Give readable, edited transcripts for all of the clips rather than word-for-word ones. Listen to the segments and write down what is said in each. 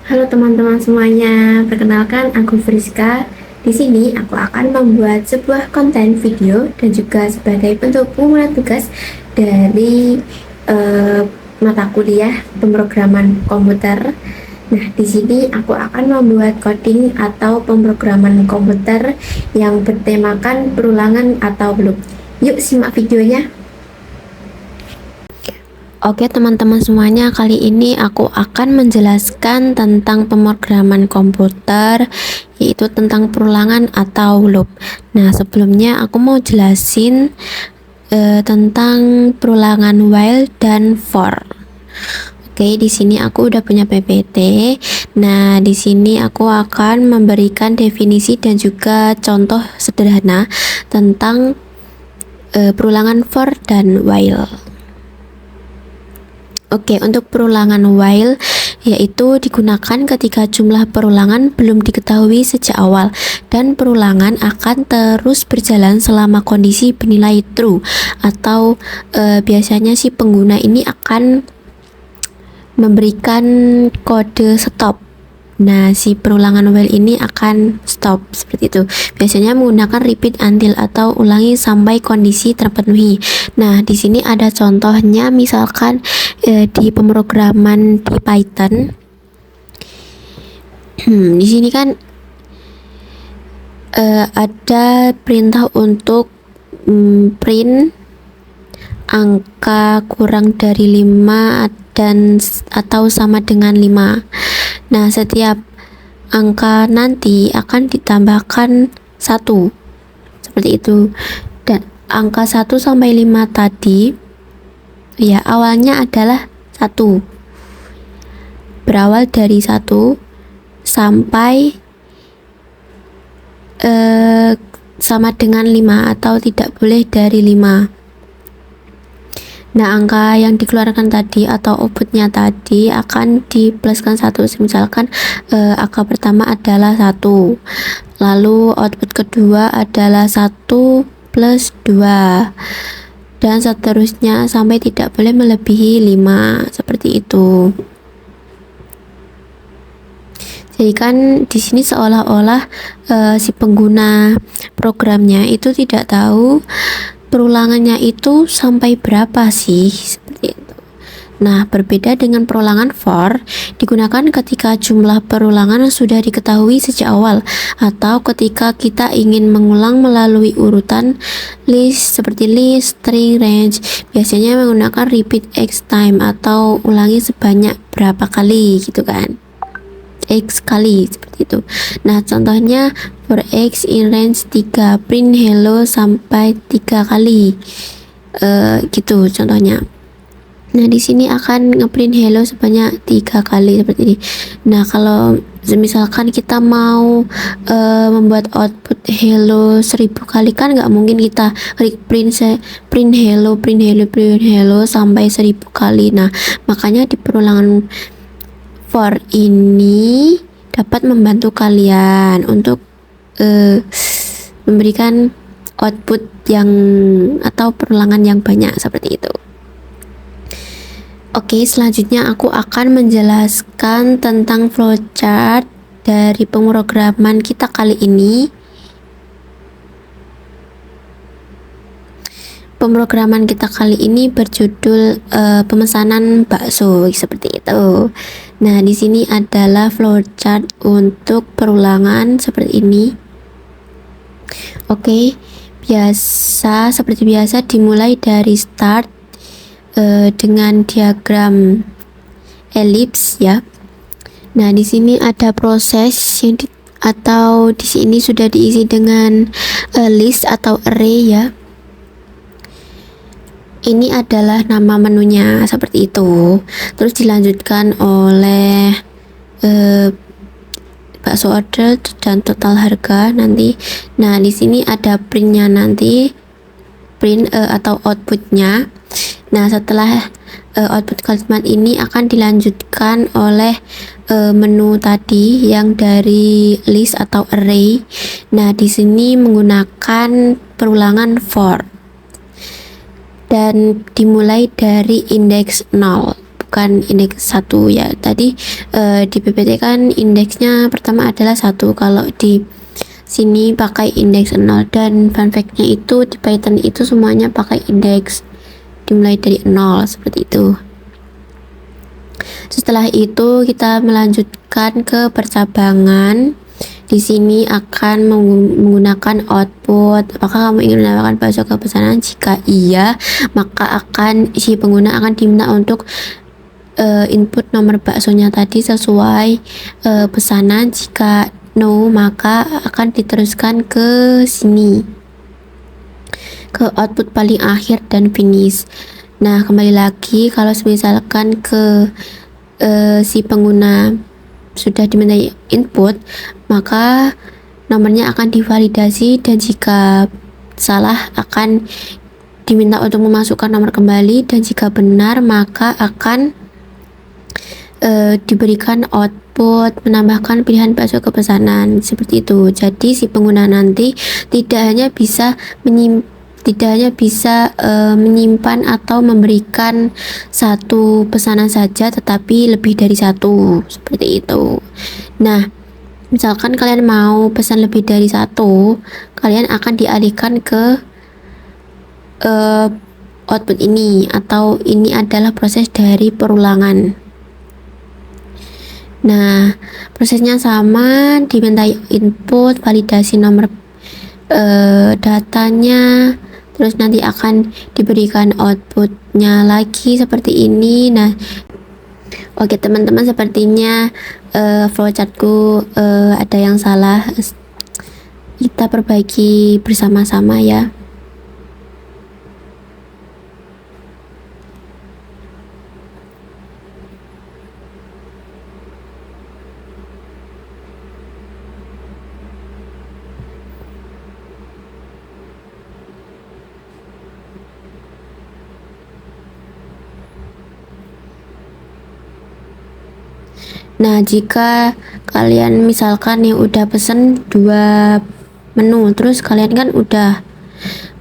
Halo teman-teman semuanya, perkenalkan aku Friska. Di sini aku akan membuat sebuah konten video dan juga sebagai bentuk pengumpulan tugas dari eh, mata kuliah pemrograman komputer. Nah, di sini aku akan membuat coding atau pemrograman komputer yang bertemakan perulangan atau loop. Yuk simak videonya. Oke teman-teman semuanya, kali ini aku akan menjelaskan tentang pemrograman komputer, yaitu tentang perulangan atau loop. Nah, sebelumnya aku mau jelasin tentang perulangan while dan for. Oke, di sini aku udah punya PPT. Nah, di sini aku akan memberikan definisi dan juga contoh sederhana tentang perulangan for dan while. Oke, untuk perulangan while yaitu digunakan ketika jumlah perulangan belum diketahui sejak awal dan perulangan akan terus berjalan selama kondisi bernilai true atau biasanya si pengguna ini akan memberikan kode stop. Nah, si perulangan while ini akan stop seperti itu. Biasanya menggunakan repeat until atau ulangi sampai kondisi terpenuhi. Nah, di sini ada contohnya, misalkan di pemrograman di Python. Di sini kan ada perintah untuk print angka kurang dari 5 dan atau sama dengan 5. Nah, setiap angka nanti akan ditambahkan 1 seperti itu. Dan angka 1 sampai 5 tadi ya awalnya adalah 1, berawal dari 1 sampai sama dengan 5 atau tidak boleh dari 5. Nah, angka yang dikeluarkan tadi atau outputnya tadi akan dipluskan 1. Misalkan angka pertama adalah 1, lalu output kedua adalah 1 plus 2, dan seterusnya sampai tidak boleh melebihi 5, seperti itu. Jadi kan di sini seolah-olah si pengguna programnya itu tidak tahu perulangannya itu sampai berapa sih, seperti itu. Nah, berbeda dengan perulangan for, digunakan ketika jumlah perulangan sudah diketahui sejak awal atau ketika kita ingin mengulang melalui urutan list seperti list, string, range. Biasanya menggunakan repeat x time atau ulangi sebanyak berapa kali gitu kan, x kali seperti itu. Nah, contohnya for x in range 3, print hello sampai 3 kali gitu contohnya. Nah, di sini akan ngeprint hello sebanyak 3 kali seperti ini. Nah, kalau misalkan kita mau membuat output hello 1000 kali, kan nggak mungkin kita klik print hello sampai 1000 kali. Nah, makanya di perulangan for ini dapat membantu kalian untuk memberikan output yang atau perulangan yang banyak seperti itu. Oke, selanjutnya aku akan menjelaskan tentang flowchart dari pemrograman kita kali ini. Pemrograman kita kali ini berjudul pemesanan bakso seperti itu. Nah, di sini adalah flowchart untuk perulangan seperti ini. Oke, seperti biasa dimulai dari start dengan diagram elips ya. Nah, di sini ada proses yang atau di sini sudah diisi dengan list atau array ya. Ini adalah nama menunya seperti itu. Terus dilanjutkan oleh bakso order dan total harga nanti. Nah, di sini ada printnya nanti, print atau outputnya. Nah, setelah output kalimat ini akan dilanjutkan oleh menu tadi yang dari list atau array. Nah, di sini menggunakan perulangan for dan dimulai dari indeks 0, bukan indeks 1 ya. Tadi di PPT kan indeksnya pertama adalah 1, kalau di sini pakai indeks 0, dan fun fact-nya itu di Python itu semuanya pakai indeks dimulai dari 0 seperti itu. Setelah itu kita melanjutkan ke percabangan. Di sini akan menggunakan output. Apakah kamu ingin menambahkan bakso ke pesanan? Jika iya, maka si pengguna akan diminta untuk input nomor baksonya tadi sesuai pesanan. Jika no, maka akan diteruskan ke sini, ke output paling akhir dan finish. Nah, kembali lagi, kalau misalkan ke si pengguna sudah diminta input, maka nomornya akan divalidasi, dan jika salah akan diminta untuk memasukkan nomor kembali, dan jika benar maka akan diberikan output menambahkan pilihan bakso ke pesanan seperti itu. Jadi si pengguna nanti tidak hanya bisa menyimpan atau memberikan satu pesanan saja, tetapi lebih dari satu seperti itu. Nah, misalkan kalian mau pesan lebih dari satu, kalian akan dialihkan ke output ini, atau ini adalah proses dari perulangan. Nah, prosesnya sama, diminta input, validasi nomor datanya, terus nanti akan diberikan outputnya lagi seperti ini. Nah, oke teman-teman, sepertinya flowchartku ada yang salah, kita perbaiki bersama-sama ya. Nah, jika kalian misalkan nih udah pesen 2 menu, terus kalian kan udah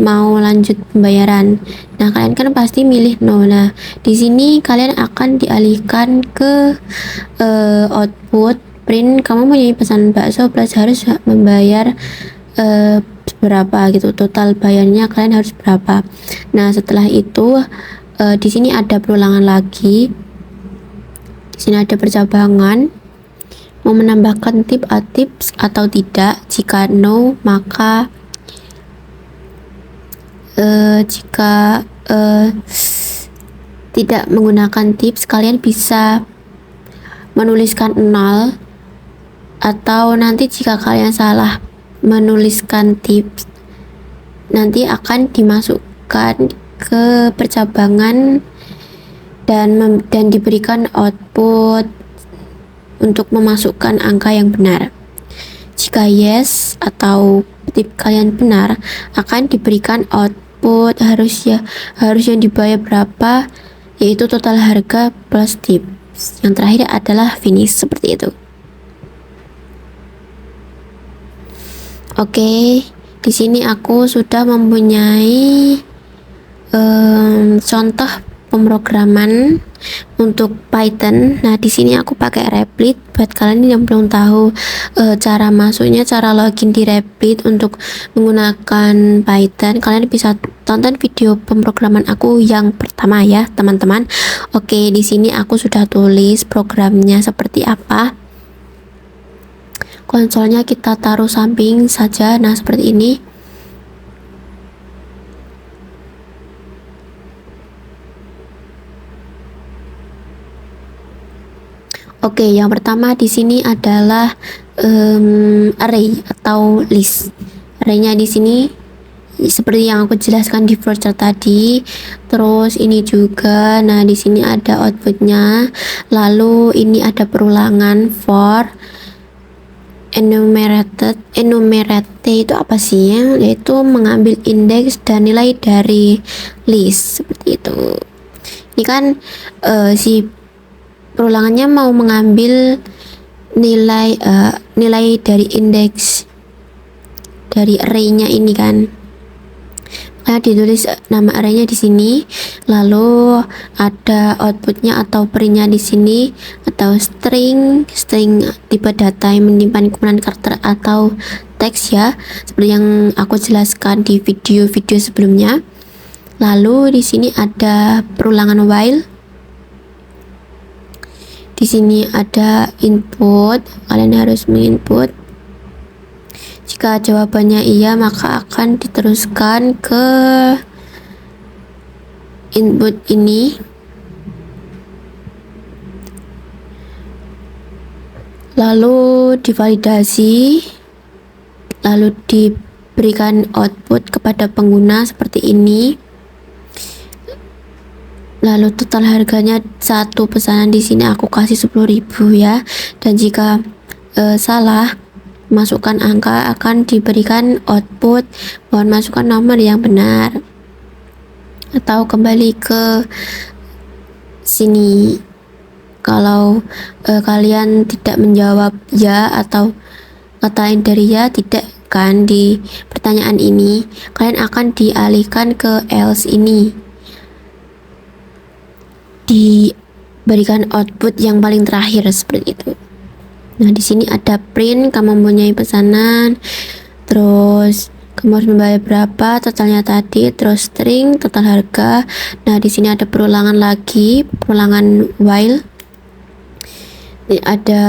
mau lanjut pembayaran. Nah, kalian kan pasti milih no. Nah, di sini kalian akan dialihkan ke output print. Kamu punya pesan bakso plus harus membayar berapa gitu, total bayarnya kalian harus berapa. Nah, setelah itu di sini ada perulangan lagi. Di sini ada percabangan, mau menambahkan tips atau tidak. Jika no, maka jika tidak menggunakan tips, kalian bisa menuliskan 0, atau nanti jika kalian salah menuliskan tips, nanti akan dimasukkan ke percabangan dan diberikan output untuk memasukkan angka yang benar. Jika yes atau tip kalian benar, akan diberikan output harus yang dibayar berapa, yaitu total harga plus tips. Yang terakhir adalah finish seperti itu. Oke, di sini aku sudah mempunyai contoh pemrograman untuk Python. Nah, di sini aku pakai Replit. Buat kalian yang belum tahu cara masuknya, cara login di Replit untuk menggunakan Python, kalian bisa tonton video pemrograman aku yang pertama ya, teman-teman. Oke, di sini aku sudah tulis programnya seperti apa. Konsolnya kita taruh samping saja. Nah, seperti ini. Oke, yang pertama di sini adalah array atau list. Arraynya di sini seperti yang aku jelaskan di flowchart tadi. Terus ini juga, nah di sini ada outputnya. Lalu ini ada perulangan for enumerated itu apa sih ya? Yaitu mengambil indeks dan nilai dari list seperti itu. Ini kan si perulangannya mau mengambil nilai dari indeks dari array-nya ini kan. Ditulis nama arraynya di sini, lalu ada outputnya atau printnya di sini, atau string tipe data yang menyimpan kumpulan karakter atau teks ya, seperti yang aku jelaskan di video-video sebelumnya. Lalu di sini ada perulangan while. Di sini ada input, kalian harus menginput. Jika jawabannya iya, maka akan diteruskan ke input ini. Lalu divalidasi, lalu diberikan output kepada pengguna seperti ini. Lalu total harganya satu pesanan di sini aku kasih 10.000 ya. Dan jika salah masukkan angka, akan diberikan output mohon masukkan nomor yang benar, atau kembali ke sini. Kalau kalian tidak menjawab ya atau katain dari ya tidak kan di pertanyaan ini, kalian akan dialihkan ke else ini, diberikan output yang paling terakhir seperti itu. Nah, di sini ada print, kamu mempunyai pesanan, terus kamu harus membayar berapa, totalnya tadi, terus string, total harga. Nah, di sini ada perulangan lagi, perulangan while. Ini ada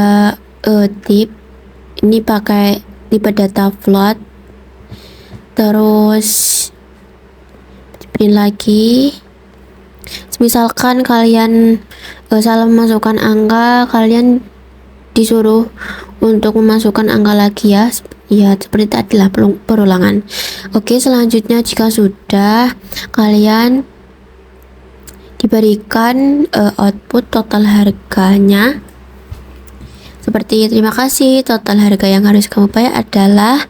tip, ini pakai tipe data float. Terus print lagi. Misalkan kalian salah memasukkan angka, kalian disuruh untuk memasukkan angka lagi ya seperti tadi lah perulangan. Oke, selanjutnya jika sudah, kalian diberikan output total harganya seperti terima kasih, total harga yang harus kamu bayar adalah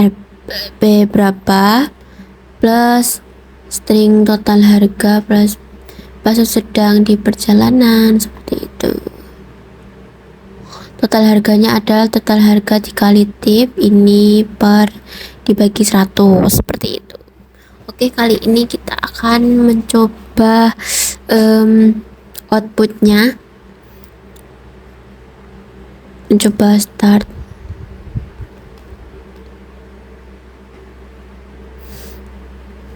RP berapa plus string total harga plus bahasa sedang di perjalanan, seperti itu. Total harganya adalah total harga dikali tip ini per dibagi 100, seperti itu. Oke, kali ini kita akan mencoba outputnya, mencoba start.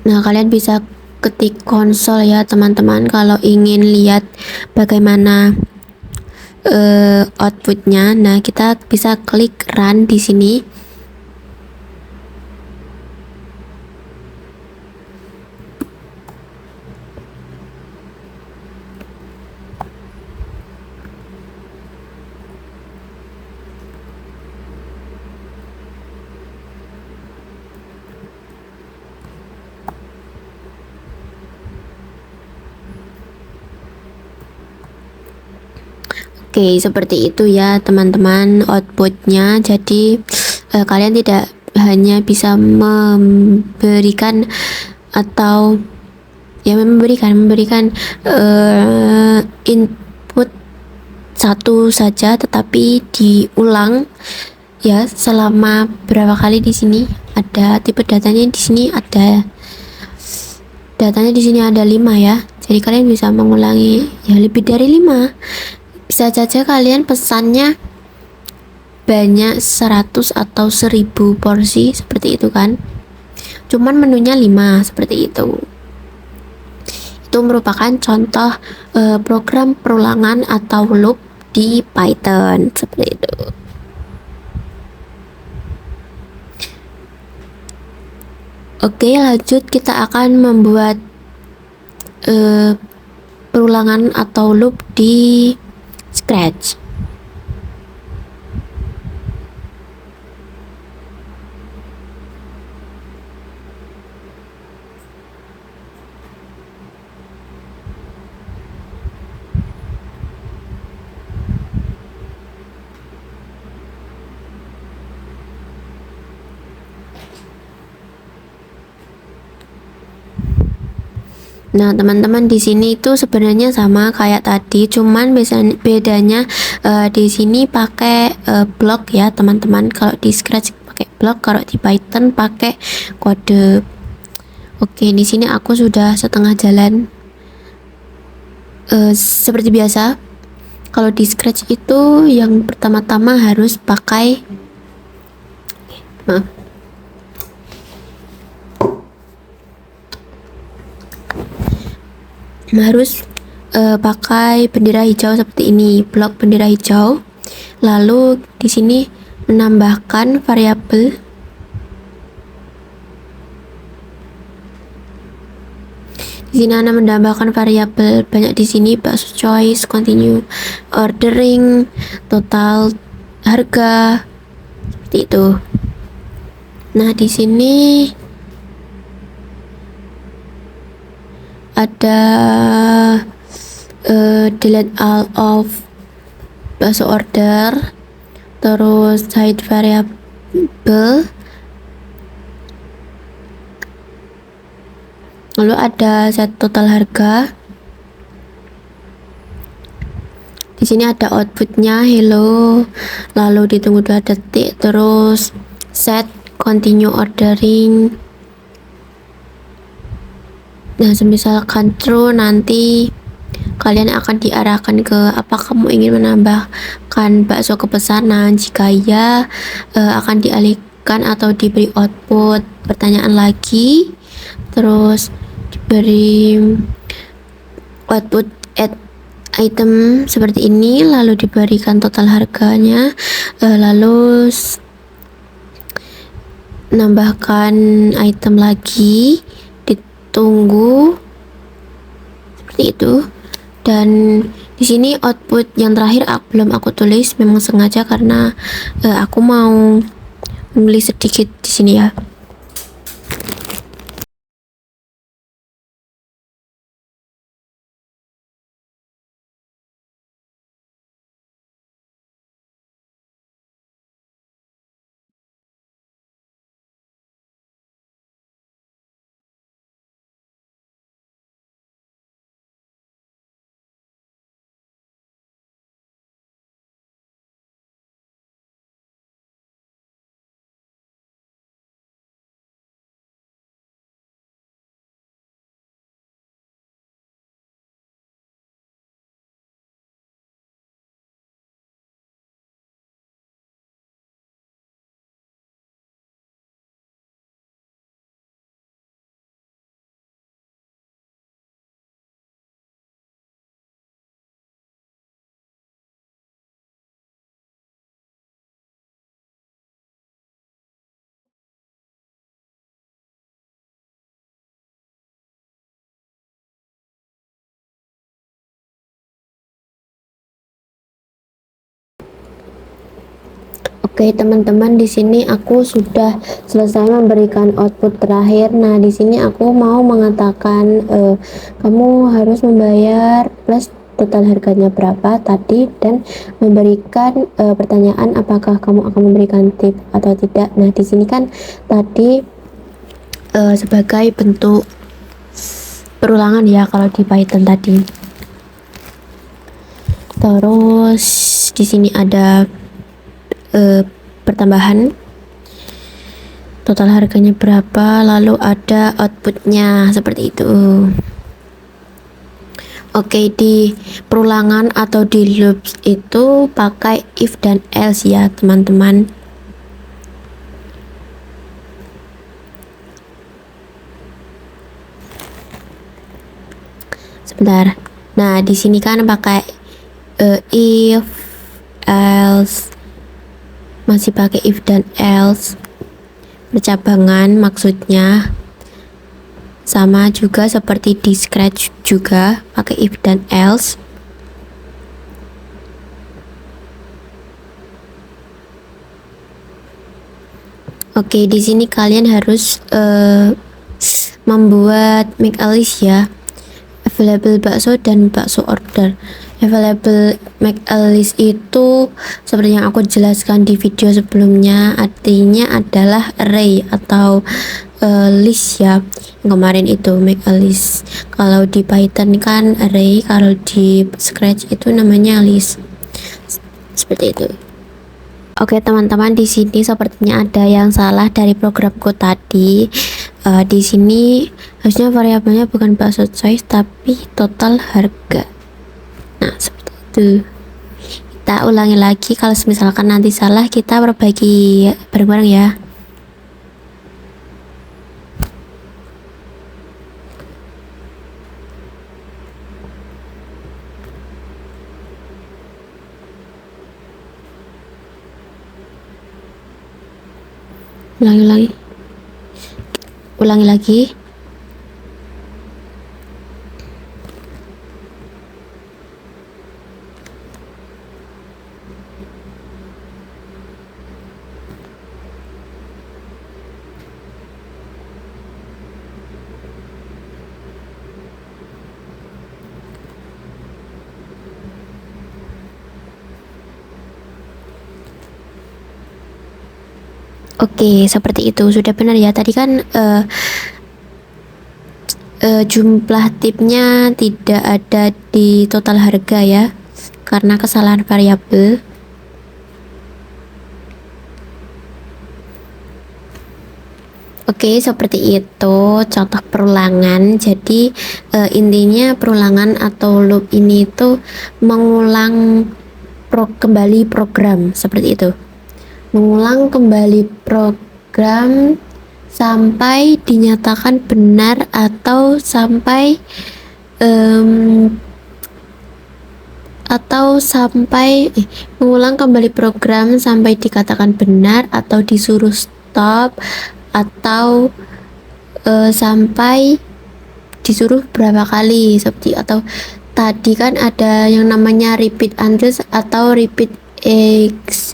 Nah, kalian bisa ketik konsol ya teman-teman kalau ingin lihat bagaimana outputnya. Nah, kita bisa klik run di sini. Oke, seperti itu ya teman-teman outputnya. Jadi kalian tidak hanya bisa memberikan atau ya memberikan input satu saja, tetapi diulang ya selama berapa kali. Di sini ada tipe datanya, di sini ada datanya, di sini ada 5 ya. Jadi kalian bisa mengulangi ya lebih dari 5. Bisa saja kalian pesannya banyak 100 atau 1000 porsi seperti itu kan, cuman menunya 5 seperti itu. Itu merupakan contoh program perulangan atau loop di Python seperti itu. Oke, lanjut kita akan membuat perulangan atau loop di Scratch. Nah, teman-teman, di sini itu sebenarnya sama kayak tadi, cuman bedanya di sini pakai blok ya, teman-teman. Kalau di Scratch pakai blok, kalau di Python pakai kode. Oke, di sini aku sudah setengah jalan. Seperti biasa, kalau di Scratch itu yang pertama-tama harus pakai pakai bendera hijau seperti ini, blok bendera hijau. Lalu di sini menambahkan variabel. Di sini Anda menambahkan variabel banyak di sini, bakso choice, continue ordering, total harga, seperti itu. Nah, di sini ada delete all of bakso order, terus hide variable, lalu ada set total harga. Di sini ada outputnya hello, lalu ditunggu 2 detik, terus set continue ordering. Nah, misalkan true, nanti kalian akan diarahkan ke apa kamu ingin menambahkan bakso ke pesanan. Jika ya, akan dialihkan atau diberi output pertanyaan lagi, terus diberi output add item seperti ini, lalu diberikan total harganya, lalu nambahkan item lagi, ditunggu seperti itu. Dan di sini output yang terakhir belum aku tulis, memang sengaja karena aku mau nulis sedikit di sini ya. Oke teman-teman, di sini aku sudah selesai memberikan output terakhir. Nah, di sini aku mau mengatakan kamu harus membayar plus total harganya berapa tadi, dan memberikan pertanyaan apakah kamu akan memberikan tip atau tidak. Nah, di sini kan tadi sebagai bentuk perulangan ya kalau di Python tadi. Terus di sini ada pertambahan total harganya berapa, lalu ada outputnya seperti itu. Oke, di perulangan atau di loops itu pakai if dan else ya teman-teman. Sebentar. Nah, di sini kan pakai if, else, masih pakai if dan else bercabangan, maksudnya sama juga seperti di Scratch juga pakai if dan else. Oke, di sini kalian harus membuat make a list ya, available bakso dan bakso order. Available make a list itu seperti yang aku jelaskan di video sebelumnya, artinya adalah array atau list ya. Yang kemarin itu make a list. Kalau di Python kan array, kalau di Scratch itu namanya list. Seperti itu. Oke teman-teman, di sini sepertinya ada yang salah dari programku tadi. Di sini harusnya variabelnya bukan bakso choice tapi total harga. Nah, seperti itu. Kita ulangi lagi, kalau misalkan nanti salah kita perbaiki bareng-bareng ya. Ulangi lagi. Oke, seperti itu. Sudah benar ya. Tadi kan jumlah tipnya tidak ada di total harga ya, karena kesalahan variabel. Oke, seperti itu contoh perulangan. Jadi intinya perulangan atau loop ini itu mengulang kembali program, seperti itu. Mengulang kembali program sampai dinyatakan benar atau sampai mengulang kembali program sampai dikatakan benar atau disuruh stop atau sampai disuruh berapa kali, seperti atau tadi kan ada yang namanya repeat address atau repeat x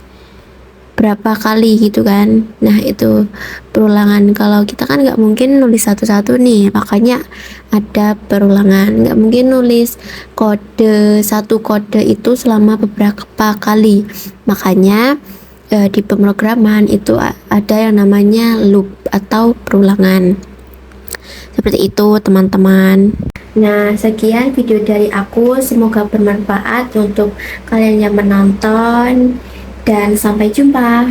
berapa kali gitu kan. Nah, itu perulangan. Kalau kita kan nggak mungkin nulis satu-satu nih, makanya ada perulangan. Nggak mungkin nulis satu kode itu selama beberapa kali, makanya di pemrograman itu ada yang namanya loop atau perulangan. Seperti itu teman-teman. Nah, sekian video dari aku, semoga bermanfaat untuk kalian yang menonton, dan sampai jumpa.